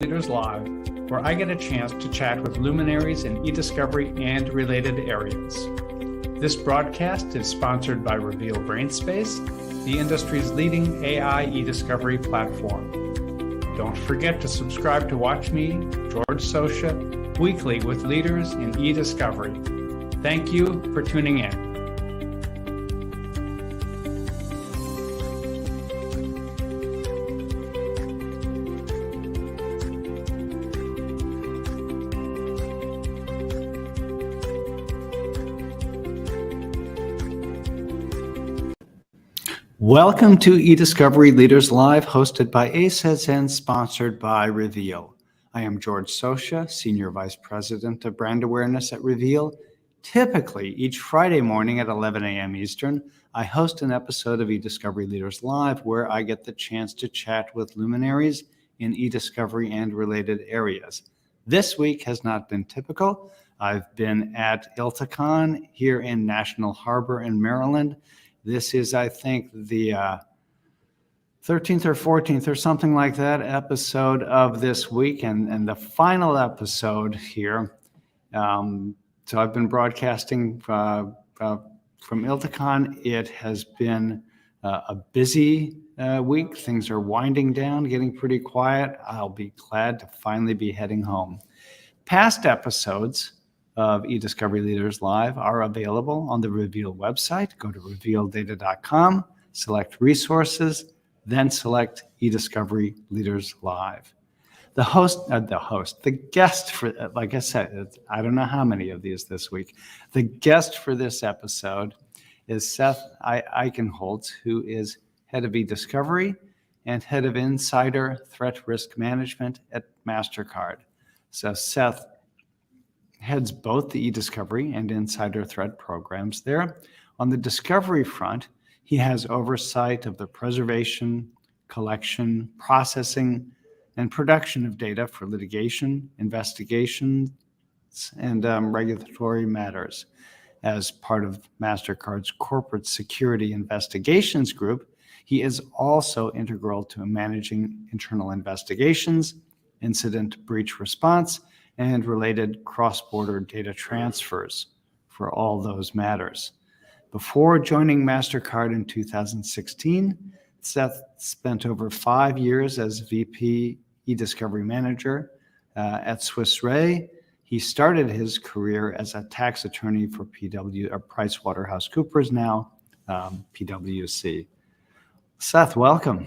Leaders Live, where I get a chance to chat with luminaries in e-discovery and related areas. This broadcast is sponsored by Reveal-Brainspace, the industry's leading AI e-discovery platform. Don't forget to subscribe to watch me, George Socha, weekly with leaders in e-discovery. Thank you for tuning in. Welcome to eDiscovery Leaders Live, hosted by ACEDS and sponsored by Reveal. I am George Socha, Senior Vice President of Brand Awareness at Reveal. Typically, each Friday morning at 11 a.m. Eastern, I host an episode of eDiscovery Leaders Live where I get the chance to chat with luminaries in eDiscovery and related areas. This week has not been typical. I've been at ILTACON here in National Harbor in Maryland. This is, I think, the 13th or 14th or something like that episode of this week, and the final episode here. So I've been broadcasting from ILTACON. It has been a busy week. Things are winding down, getting pretty quiet. I'll be glad to finally be heading home. Past episodes of eDiscovery Leaders Live are available on the Reveal website. Go to revealdata.com, select resources, then select eDiscovery Leaders Live. The guest for, like I said, I don't know how many of these this week. The guest for this episode is Seth Eichenholtz, who is head of eDiscovery and head of Insider Threat Risk Management at Mastercard. So Seth heads both the eDiscovery and Insider Threat programs there. On the discovery front, he has oversight of the preservation, collection, processing, and production of data for litigation, investigations, and regulatory matters. As part of Mastercard's Corporate Security Investigations Group, he is also integral to managing internal investigations, incident breach response, and related cross-border data transfers for all those matters. Before joining Mastercard in 2016, Seth spent over 5 years as VP eDiscovery Manager at Swiss Re. He started his career as a tax attorney for PricewaterhouseCoopers, now PwC. Seth, welcome.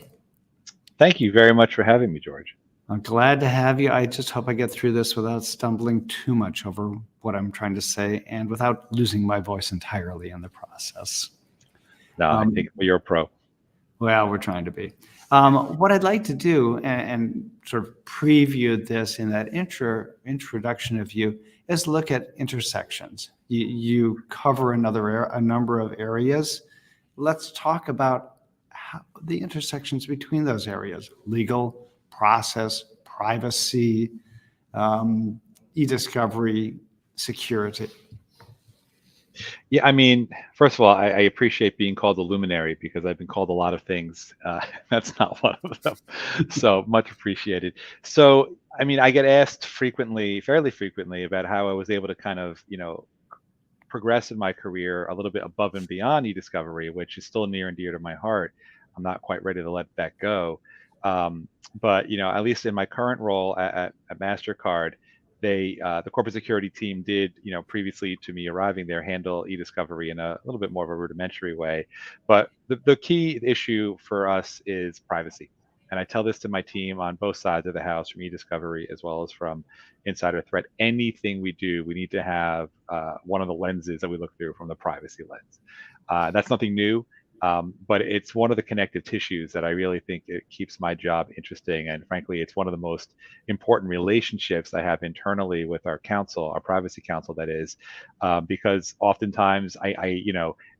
Thank you very much for having me, George. I'm glad to have you. I just hope I get through this without stumbling too much over what I'm trying to say and without losing my voice entirely in the process. No, I think you're a pro. Well, we're trying to be. What I'd like to do and sort of preview this in that introduction of you is look at intersections. You cover a number of areas. Let's talk about the intersections between those areas: legal, process, privacy, e-discovery, security. Yeah, I mean, first of all, I appreciate being called a luminary because I've been called a lot of things. That's not one of them. So much appreciated. So, I mean, I get asked fairly frequently, about how I was able to kind of, progress in my career a little bit above and beyond e-discovery, which is still near and dear to my heart. I'm not quite ready to let that go. But at least in my current role at Mastercard, the corporate security team did, previously to me arriving there, handle eDiscovery in a little bit more of a rudimentary way. But the key issue for us is privacy. And I tell this to my team on both sides of the house, from eDiscovery as well as from Insider Threat. Anything we do, we need to have one of the lenses that we look through from the privacy lens. That's nothing new. But it's one of the connective tissues that I really think it keeps my job interesting. And frankly, it's one of the most important relationships I have internally with our counsel, our privacy counsel, that is, because oftentimes I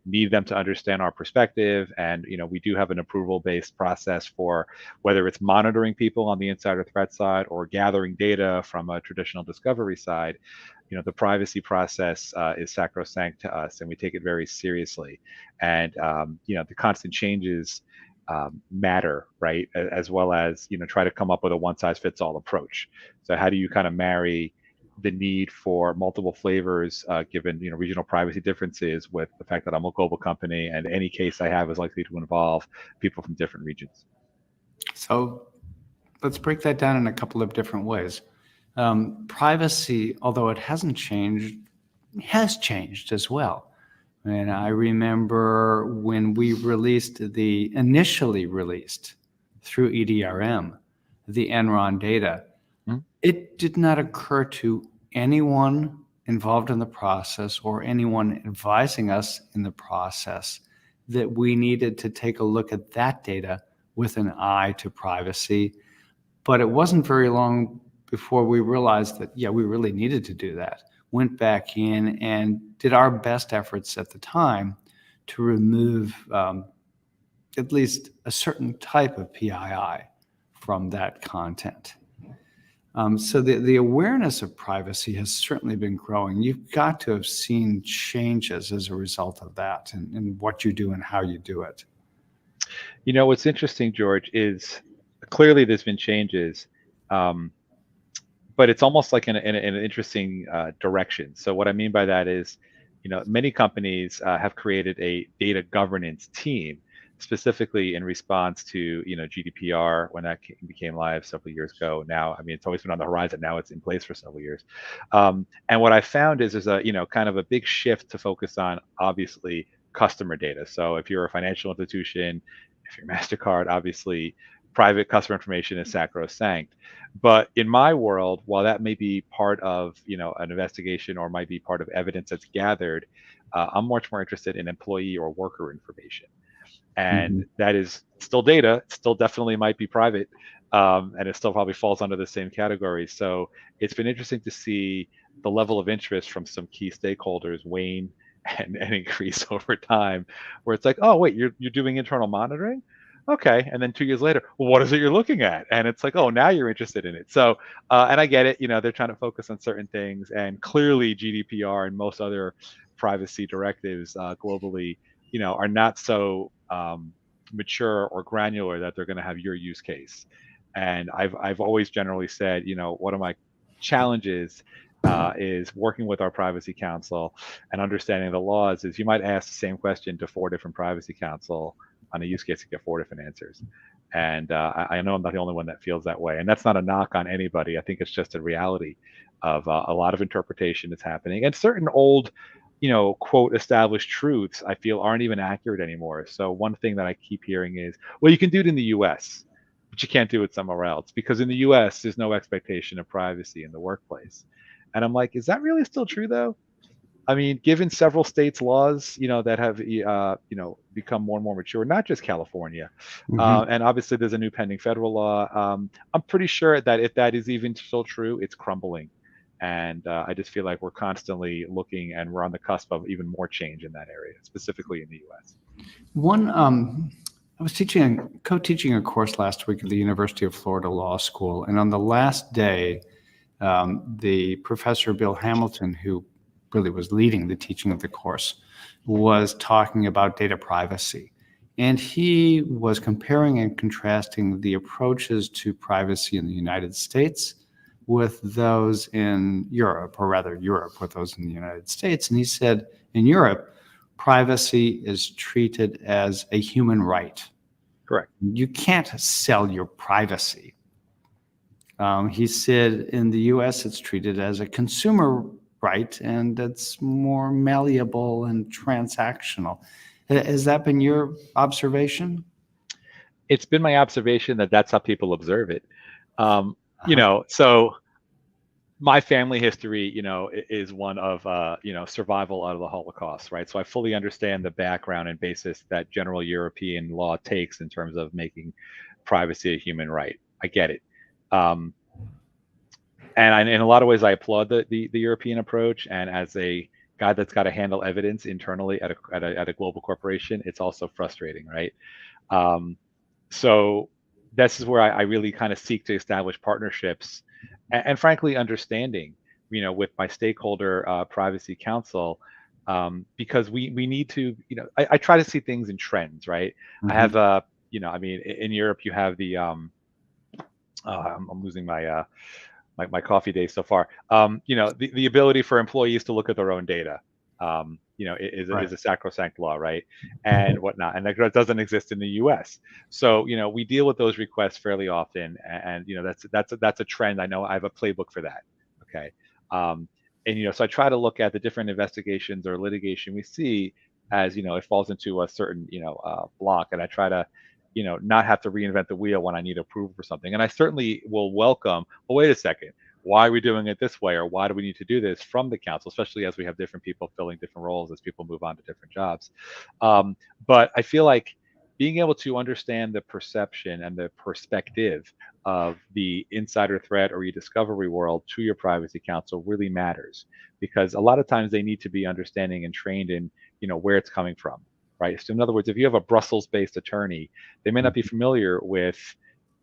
need them to understand our perspective. And, we do have an approval-based process for whether it's monitoring people on the insider threat side or gathering data from a traditional discovery side. The privacy process is sacrosanct to us, and we take it very seriously. And, the constant changes matter, right? As well as, try to come up with a one-size-fits-all approach. So how do you kind of marry the need for multiple flavors, given regional privacy differences, with the fact that I'm a global company and any case I have is likely to involve people from different regions? So let's break that down in a couple of different ways. Privacy, although it hasn't changed, has changed as well. And I remember when we initially released through EDRM, the Enron data, it did not occur to anyone involved in the process or anyone advising us in the process that we needed to take a look at that data with an eye to privacy. But it wasn't very long before we realized that, yeah, we really needed to do that. Went back in and did our best efforts at the time to remove at least a certain type of PII from that content. So the awareness of privacy has certainly been growing. You've got to have seen changes as a result of that and what you do and how you do it. What's interesting, George, is clearly there's been changes, but it's almost like in an interesting direction. So what I mean by that is, many companies have created a data governance team, specifically in response to GDPR when that became live several years ago. Now, I mean, it's always been on the horizon. Now it's in place for several years. And what I found is there's a kind of a big shift to focus on, obviously, customer data. So if you're a financial institution, if you're Mastercard, obviously private customer information is sacrosanct. But in my world, while that may be part of an investigation or might be part of evidence that's gathered, I'm much more interested in employee or worker information. And that is still data. It still definitely might be private, and it still probably falls under the same category. So it's been interesting to see the level of interest from some key stakeholders wane and increase over time, where it's like, oh wait, you're doing internal monitoring? Okay. And then 2 years later, well, what is it you're looking at? And it's like, oh, now you're interested in it. So, and I get it, they're trying to focus on certain things, and clearly GDPR and most other privacy directives globally, are not so mature or granular that they're going to have your use case. And I've always generally said, one of my challenges is working with our privacy counsel and understanding the laws is you might ask the same question to 4 different privacy counsel on a use case to get 4 different answers. And I know I'm not the only one that feels that way. And that's not a knock on anybody. I think it's just a reality of a lot of interpretation that's happening. And certain old, quote, established truths, I feel aren't even accurate anymore. So one thing that I keep hearing is, well, you can do it in the US, but you can't do it somewhere else, because in the US, there's no expectation of privacy in the workplace. And I'm like, is that really still true though? I mean, given several states' laws, that have, become more and more mature, not just California, and obviously there's a new pending federal law. I'm pretty sure that if that is even still true, it's crumbling, and I just feel like we're constantly looking, and we're on the cusp of even more change in that area, specifically in the U.S. I was co-teaching a course last week at the University of Florida Law School, and on the last day, the professor Bill Hamilton, who really was leading the teaching of the course, was talking about data privacy. And he was comparing and contrasting the approaches to privacy in the United States with those in Europe, or rather Europe with those in the United States. And he said, in Europe, privacy is treated as a human right. Correct. You can't sell your privacy. He said in the US, it's treated as a consumer right, and it's more malleable and transactional. Has that been your observation? It's been my observation that that's how people observe it. So my family history, is one of, survival out of the Holocaust, right? So I fully understand the background and basis that general European law takes in terms of making privacy a human right. I get it. And in a lot of ways, I applaud the European approach. And as a guy that's got to handle evidence internally at a global corporation, it's also frustrating, right? So this is where I really kind of seek to establish partnerships and frankly, understanding, with my stakeholder privacy council, because we need to, I try to see things in trends, right? I have I mean, in Europe, you have the I'm losing my my coffee day so far. The ability for employees to look at their own data, Right. is a sacrosanct law, right? And whatnot. And that doesn't exist in the U.S. So, we deal with those requests fairly often, and that's a trend. I know I have a playbook for that. Okay. Um, and so I try to look at the different investigations or litigation we see as it falls into a certain block, and I try to not have to reinvent the wheel when I need approval for something. And I certainly will welcome, well, wait a second, why are we doing it this way? Or why do we need to do this from the council, especially as we have different people filling different roles as people move on to different jobs. But I feel like being able to understand the perception and the perspective of the insider threat or EDiscovery world to your privacy counsel really matters, because a lot of times they need to be understanding and trained in where it's coming from, right? So in other words, if you have a Brussels-based attorney, they may not be familiar with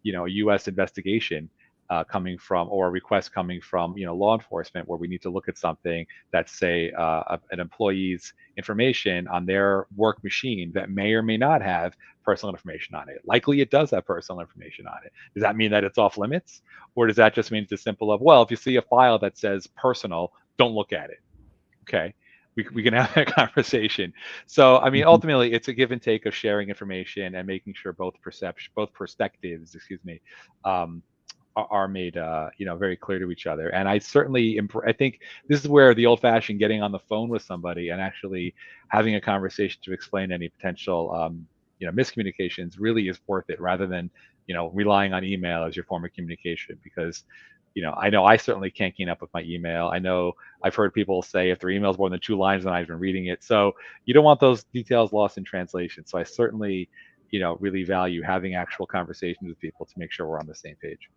a U.S. investigation coming from, or a request coming from law enforcement, where we need to look at something that's, say, an employee's information on their work machine that may or may not have personal information on it. Likely it does have personal information on it. Does that mean that it's off limits, or does that just mean it's as simple of, well, if you see a file that says personal, don't look at it? Okay, we can have that conversation. So I mean, ultimately, it's a give and take of sharing information and making sure both perspectives, excuse me, are made very clear to each other. And I certainly I think this is where the old-fashioned getting on the phone with somebody and actually having a conversation to explain any potential miscommunications really is worth it, rather than relying on email as your form of communication. Because I know I certainly can't keep up with my email. I know I've heard people say if their email is more than 2 lines, then I've been reading it. So you don't want those details lost in translation. So I certainly really value having actual conversations with people to make sure we're on the same page.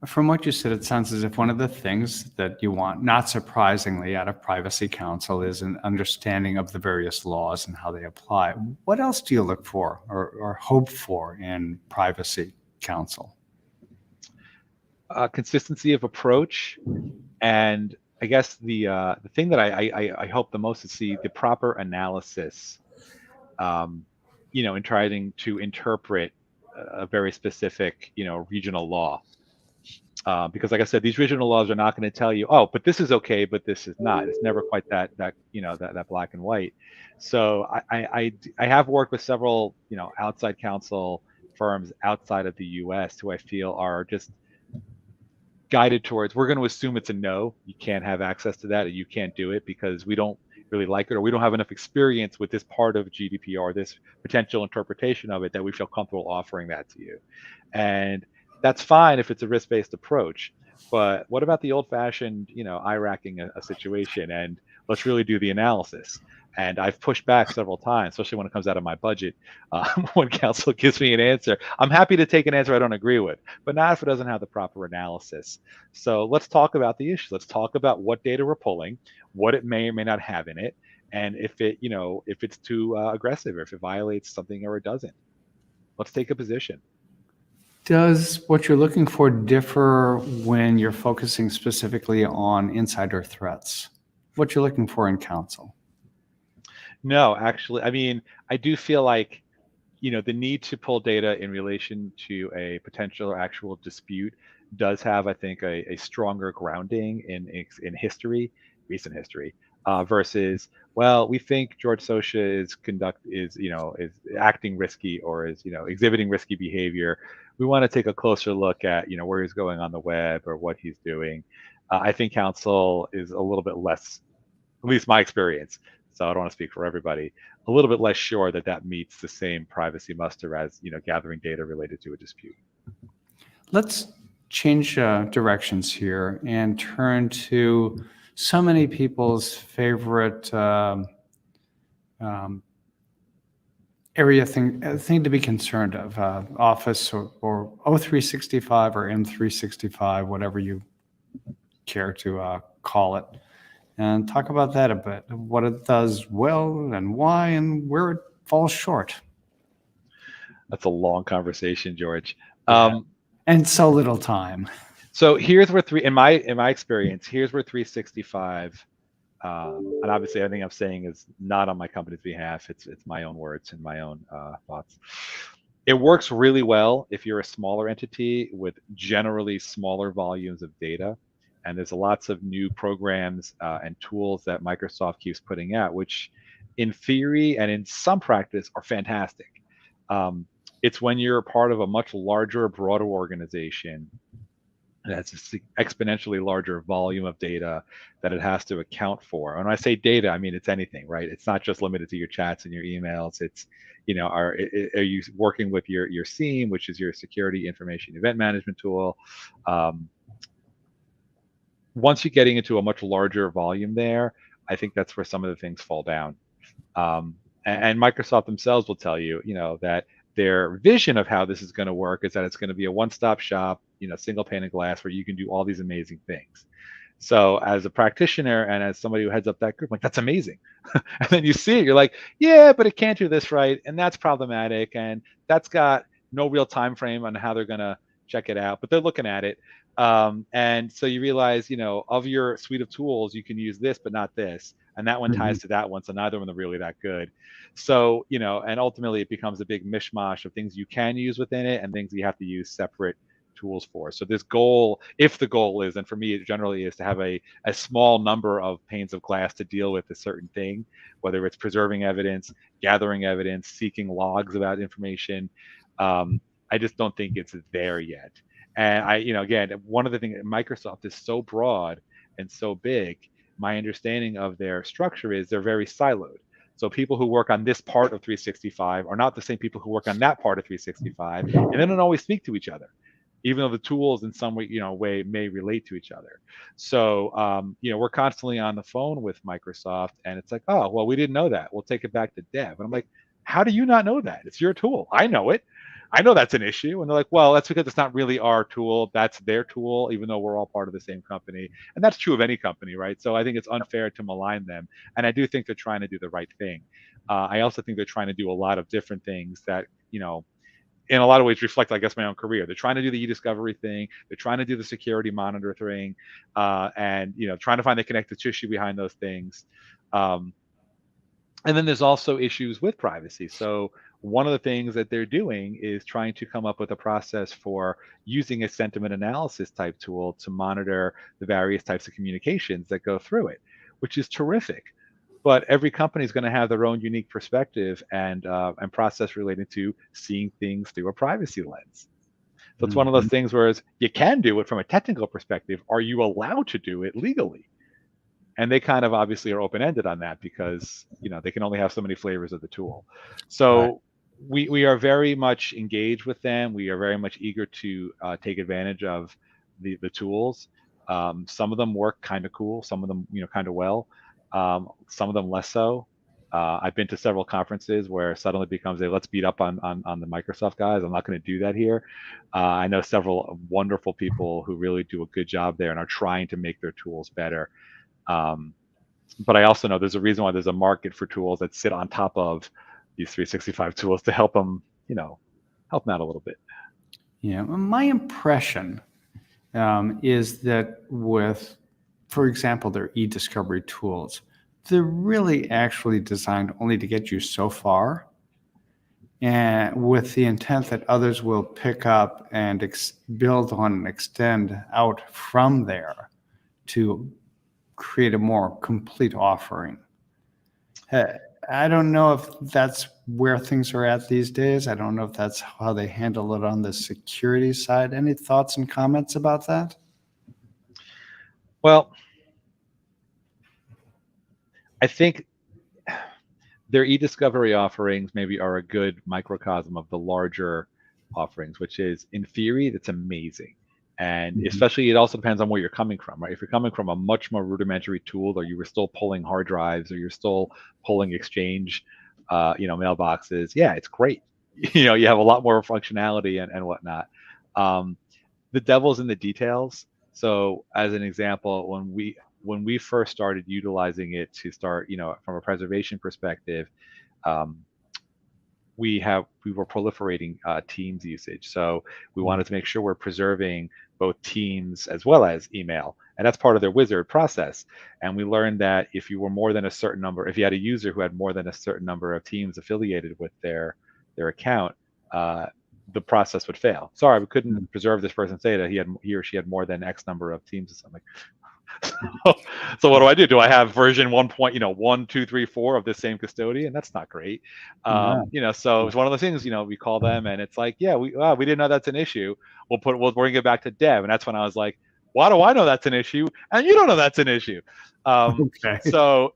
From what you said, it sounds as if one of the things that you want, not surprisingly, out of privacy counsel is an understanding of the various laws and how they apply. What else do you look for or hope for in privacy counsel? Consistency of approach, and I guess the thing that I hope the most is see the proper analysis, in trying to interpret a very specific regional law. Because, like I said, these regional laws are not going to tell you, oh, but this is okay, but this is not. It's never quite that black and white. So I have worked with several outside counsel firms outside of the U.S. who I feel are just guided towards, we're going to assume it's a no, you can't have access to that, or you can't do it because we don't really like it, or we don't have enough experience with this part of GDPR, this potential interpretation of it, that we feel comfortable offering that to you. And that's fine if it's a risk-based approach, but what about the old-fashioned, eye-racking a situation, and let's really do the analysis? And I've pushed back several times, especially when it comes out of my budget. When counsel gives me an answer, I'm happy to take an answer I don't agree with, but not if it doesn't have the proper analysis. So let's talk about the issue. Let's talk about what data we're pulling, what it may or may not have in it, and if it's too aggressive, or if it violates something or it doesn't. Let's take a position. Does what you're looking for differ when you're focusing specifically on insider threats? What you're looking for in counsel? No, actually, I mean, I do feel like, the need to pull data in relation to a potential or actual dispute does have, I think, a stronger grounding in history, recent history, versus, well, we think George Socha is acting risky, or is exhibiting risky behavior. We want to take a closer look at where he's going on the web or what he's doing. I think counsel is a little bit less, at least my experience, so I don't want to speak for everybody, a little bit less sure that meets the same privacy muster as gathering data related to a dispute. Let's change directions here and turn to so many people's favorite area thing to be concerned of, Office or O365 or M365, whatever you care to call it. And talk about that a bit, what it does well and why and where it falls short. That's a long conversation, George. And so little time. So here's where in my experience, here's where 365, and obviously everything I'm saying is not on my company's behalf. It's my own words and my own thoughts. It works really well if you're a smaller entity with generally smaller volumes of data. And there's lots of new programs and tools that Microsoft keeps putting out, which in theory and in some practice are fantastic. Um, it's when you're a part of a much larger, broader organization that has exponentially larger volume of data that it has to account for. And when I say data, I mean it's anything, right? It's not just limited to your chats and your emails. It's, are you working with your SIEM, which is your security information event management tool? Once you're getting into a much larger volume there, I think that's where some of the things fall down. And Microsoft themselves will tell you, that their vision of how this is going to work is that it's going to be a one-stop shop, single pane of glass where you can do all these amazing things. So as a practitioner and as somebody who heads up that group, like, that's amazing. And then you see it, you're like, yeah, but it can't do this right, and that's problematic, and that's got no real time frame on how they're going to check it out, but they're looking at it. And so you realize, of your suite of tools, you can use this, but not this. And that one ties to that one. So neither of them are really that good. So, and ultimately it becomes a big mishmash of things you can use within it and things you have to use separate tools for. So this goal, if the goal is, and for me, it generally is to have a small number of panes of glass to deal with a certain thing, whether it's preserving evidence, gathering evidence, seeking logs about information. I just don't think it's there yet. And again, one of the things, Microsoft is so broad and so big. My understanding of their structure is they're very siloed. So people who work on this part of 365 are not the same people who work on that part of 365, and they don't always speak to each other, even though the tools in some way may relate to each other. So we're constantly on the phone with Microsoft, and it's like, oh, well, we didn't know that. We'll take it back to dev. And I'm like, how do you not know that? It's your tool. I know it. I know that's an issue. And they're like, well, that's because it's not really our tool. That's their tool, even though we're all part of the same company. And that's true of any company, right? So I think it's unfair to malign them. And I do think they're trying to do the right thing. I also think they're trying to do a lot of different things that, in a lot of ways reflect, I guess, my own career. They're trying to do the EDiscovery thing. They're trying to do the security monitor thing, and trying to find the connective tissue behind those things. And then there's also issues with privacy. So one of the things that they're doing is trying to come up with a process for using a sentiment analysis type tool to monitor the various types of communications that go through it, which is terrific. But every company is going to have their own unique perspective and process related to seeing things through a privacy lens. So it's one of those things where you can do it from a technical perspective. Are you allowed to do it legally? And they kind of obviously are open-ended on that because they can only have so many flavors of the tool. So we are very much engaged with them. We are very much eager to take advantage of the tools. Some of them work kind of cool. Some of them kind of well. Some of them less so. I've been to several conferences where suddenly it becomes a let's beat up on the Microsoft guys. I'm not going to do that here. I know several wonderful people who really do a good job there and are trying to make their tools better. But I also know there's a reason why there's a market for tools that sit on top of these 365 tools to help them, help them out a little bit. Yeah, my impression is that with, for example, their EDiscovery tools, they're really actually designed only to get you so far, and with the intent that others will pick up and build on and extend out from there to create a more complete offering. I don't know if that's where things are at these days. I don't know if that's how they handle it on the security side. Any thoughts and comments about that? Well, I think their EDiscovery offerings maybe are a good microcosm of the larger offerings, which is, in theory, that's amazing. And especially, it also depends on where you're coming from, right? If you're coming from a much more rudimentary tool, or you were still pulling hard drives, or you're still pulling Exchange, mailboxes, yeah, it's great. You have a lot more functionality and whatnot. The devil's in the details. So, as an example, when we first started utilizing it to start, from a preservation perspective, we were proliferating Teams usage. So we wanted to make sure we're preserving both Teams as well as email. And that's part of their wizard process. And we learned that if you were more than a certain number, if you had a user who had more than a certain number of Teams affiliated with their account, the process would fail. Sorry, we couldn't preserve this person's data. He or she had more than X number of teams or something. So what do? Do I have version 1, 2, 3, 4 of the same custodian? That's not great. So it's one of those things, we call them and it's like, yeah, we didn't know that's an issue. We'll bring it back to dev. And that's when I was like, why do I know that's an issue? And you don't know that's an issue. Okay. So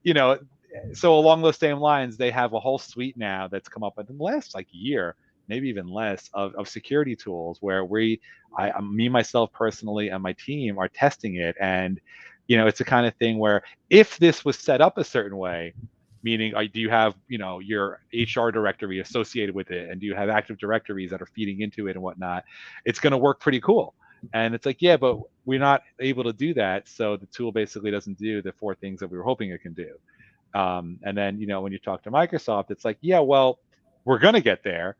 along those same lines, they have a whole suite now that's come up in the last year, maybe even less, of security tools where me, myself personally, and my team are testing it. And, it's the kind of thing where if this was set up a certain way, meaning do you have, your HR directory associated with it? And do you have Active Directories that are feeding into it and whatnot? It's going to work pretty cool. And it's like, yeah, but we're not able to do that. So the tool basically doesn't do the 4 things that we were hoping it can do. And then, when you talk to Microsoft, it's like, yeah, well, we're going to get there.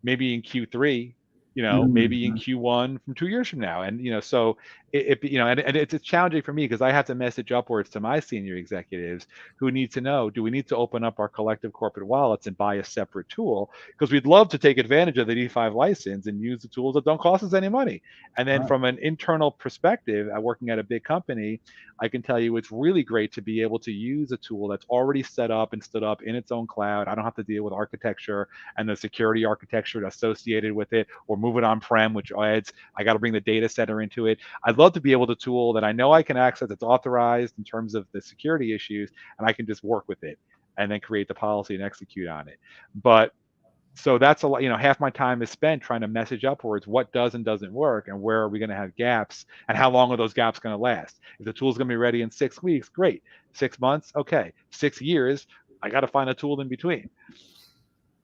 Maybe in Q3, maybe in Q1 from 2 years from now. And, so and it's challenging for me because I have to message upwards to my senior executives who need to know, do we need to open up our collective corporate wallets and buy a separate tool? Because we'd love to take advantage of the E5 license and use the tools that don't cost us any money. And then from an internal perspective, working at a big company, I can tell you it's really great to be able to use a tool that's already set up and stood up in its own cloud. I don't have to deal with architecture and the security architecture associated with it, or move it on-prem, which adds, I got to bring the data center into it. I'd love to be able to tool that I know I can access, that's authorized in terms of the security issues, and I can just work with it and then create the policy and execute on it. But so that's a lot, half my time is spent trying to message upwards what does and doesn't work, and where are we going to have gaps, and how long are those gaps going to last? If the tool's going to be ready in 6 weeks, great. 6 months, okay. 6 years, I got to find a tool in between.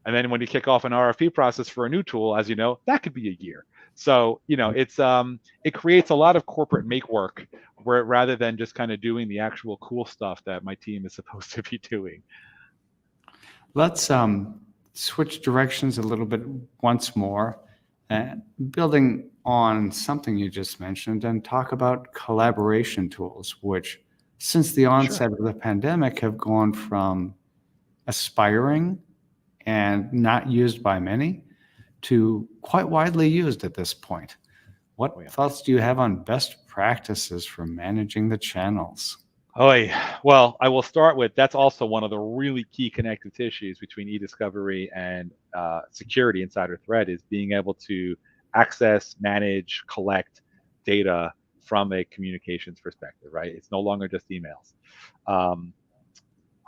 And then when you kick off an RFP process for a new tool, as you know, that could be a year. So, it creates a lot of corporate make work where rather than just kind of doing the actual cool stuff that my team is supposed to be doing. Let's switch directions a little bit once more, building on something you just mentioned, and talk about collaboration tools, which since the onset of the pandemic have gone from aspiring and not used by many to quite widely used at this point. What thoughts do you have on best practices for managing the channels? Well, I will start with, that's also one of the really key connective tissues between EDiscovery and security inside our thread, is being able to access, manage, collect data from a communications perspective, right? It's no longer just emails.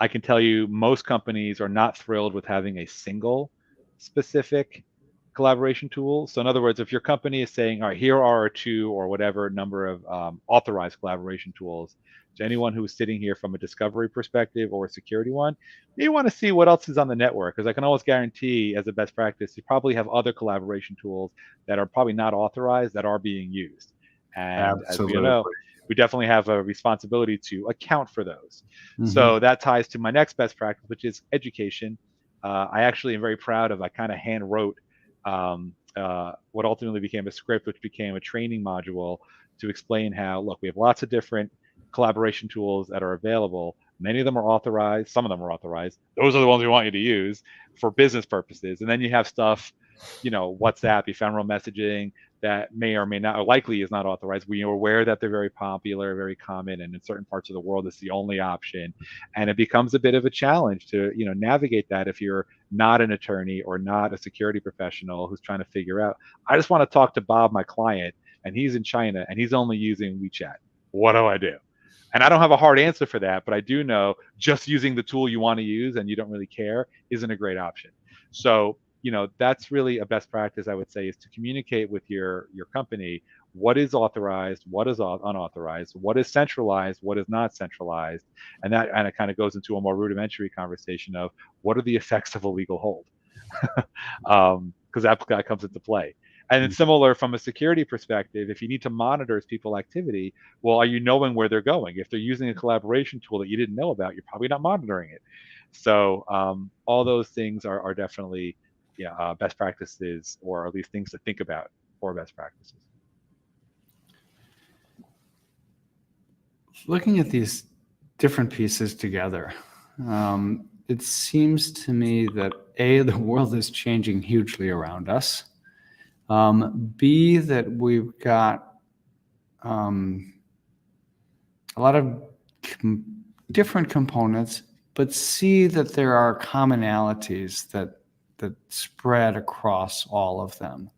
I can tell you most companies are not thrilled with having a single specific collaboration tool. So in other words, if your company is saying, all right, here are our 2 or whatever number of authorized collaboration tools, to anyone who's sitting here from a discovery perspective or a security one, you want to see what else is on the network, because I can always guarantee as a best practice, you probably have other collaboration tools that are probably not authorized that are being used. And Absolutely. as we know, we definitely have a responsibility to account for those. So that ties to my next best practice, which is education. I actually am very proud of, I kind of hand wrote what ultimately became a script, which became a training module to explain how, look, we have lots of different collaboration tools that are available. Many of them are authorized. Some of them are authorized. Those are the ones we want you to use for business purposes. And then you have stuff, WhatsApp, ephemeral messaging, that may or may not, or likely is not authorized. We are aware that they're very popular, very common, and in certain parts of the world, it's the only option. And it becomes a bit of a challenge to, navigate that if you're not an attorney or not a security professional who's trying to figure out, I just want to talk to Bob, my client, and he's in China and he's only using WeChat. What do I do? And I don't have a hard answer for that, but I do know just using the tool you want to use and you don't really care isn't a great option. So, that's really a best practice, I would say, is to communicate with your company what is authorized, what is unauthorized, what is centralized, what is not centralized. And it kind of goes into a more rudimentary conversation of what are the effects of a legal hold? Because that comes into play. And it's similar from a security perspective. If you need to monitor people's activity, well, are you knowing where they're going? If they're using a collaboration tool that you didn't know about, you're probably not monitoring it. So all those things are definitely best practices, or at least things to think about for best practices. Looking at these different pieces together, it seems to me that the world is changing hugely around us. B, that we've got a lot of different components, but C, that there are commonalities that spread across all of them.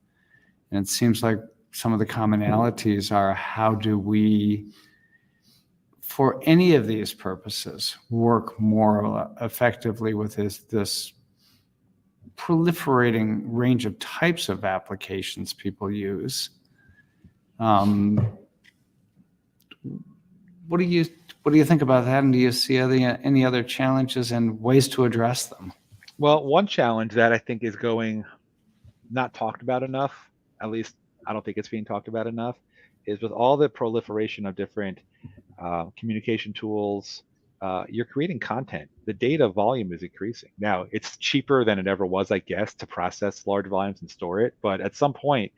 And it seems like some of the commonalities are, how do we, for any of these purposes, work more effectively with this proliferating range of types of applications people use. What do you think about that? And do you see any other challenges and ways to address them? Well, one challenge that I think is going not talked about enough, at least I don't think it's being talked about enough, is with all the proliferation of different communication tools, you're creating content. The data volume is increasing. Now, it's cheaper than it ever was, I guess, to process large volumes and store it. But at some point,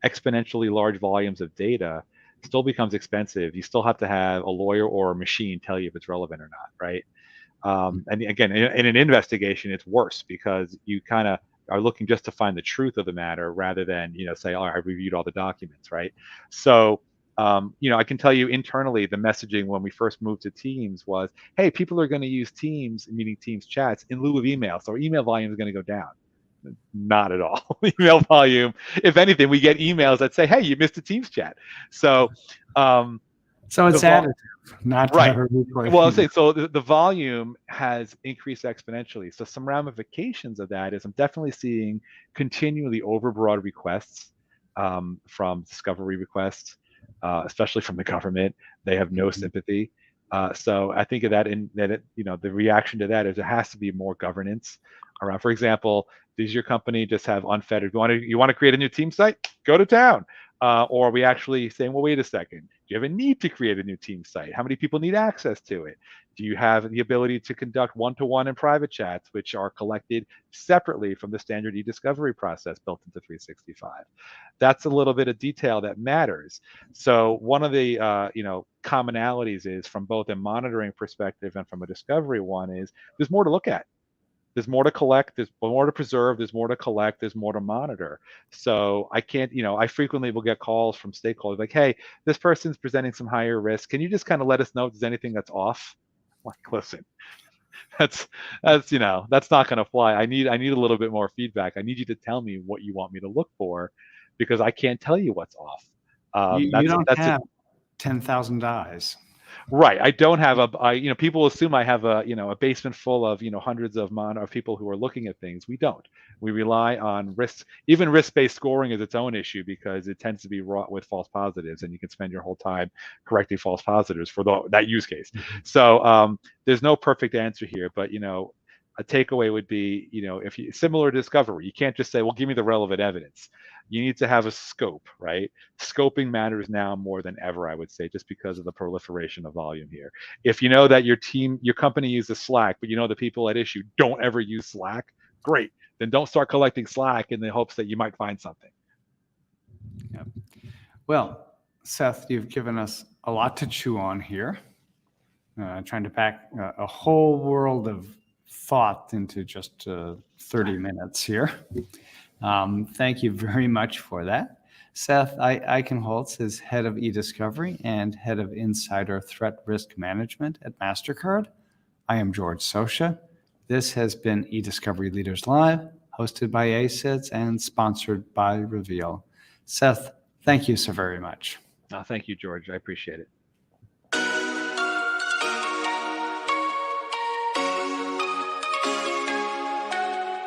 exponentially large volumes of data still becomes expensive. You still have to have a lawyer or a machine tell you if it's relevant or not, right? And again, in an investigation, it's worse because you kind of are looking just to find the truth of the matter rather than, say, oh, I reviewed all the documents, right? So, I can tell you internally, the messaging when we first moved to Teams was, hey, people are going to use Teams, meaning Teams chats, in lieu of email. So our email volume is going to go down. Not at all. Email volume, if anything, we get emails that say, hey, you missed a Teams chat. So, so it's additive, not right. Replace. Well, I'll say, so the volume has increased exponentially. So some ramifications of that is I'm definitely seeing continually overbroad requests from discovery requests, especially from the government. They have no sympathy. So I think of that the reaction to that is there has to be more governance around. For example, does your company just have unfettered? You want to create a new team site? Go to town. Or are we actually saying, well, wait a second, do you have a need to create a new team site? How many people need access to it? Do you have the ability to conduct one-to-one and private chats, which are collected separately from the standard EDiscovery process built into 365? That's a little bit of detail that matters. So one of the commonalities is, from both a monitoring perspective and from a discovery one, is there's more to look at. There's more to collect, there's more to preserve, there's more to collect, there's more to monitor. So I can't, I frequently will get calls from stakeholders like, hey, this person's presenting some higher risk. Can you just kind of let us know if there's anything that's off? I'm like, listen, that's not going to fly. I need a little bit more feedback. I need you to tell me what you want me to look for, because I can't tell you what's off. You don't have 10,000 eyes. Right. I don't have people assume I have a basement full of, hundreds of people who are looking at things. We don't. We rely on risk. Even risk-based scoring is its own issue because it tends to be wrought with false positives, and you can spend your whole time correcting false positives for that use case. So there's no perfect answer here, but, a takeaway would be, if you similar to discovery, you can't just say, well, give me the relevant evidence. You need to have a scope, right? Scoping matters now more than ever, I would say, just because of the proliferation of volume here. If you know that your company uses Slack, but the people at issue don't ever use Slack, great. Then don't start collecting Slack in the hopes that you might find something. Yep. Well, Seth, you've given us a lot to chew on here. Trying to pack a whole world of thought into just 30 minutes here. Thank you very much for that. Seth Eichenholtz is head of EDiscovery and head of Insider Threat Risk Management at Mastercard. I am George Socha. This has been EDiscovery Leaders Live, hosted by ACEDS and sponsored by Reveal. Seth, thank you so very much. Thank you, George. I appreciate it.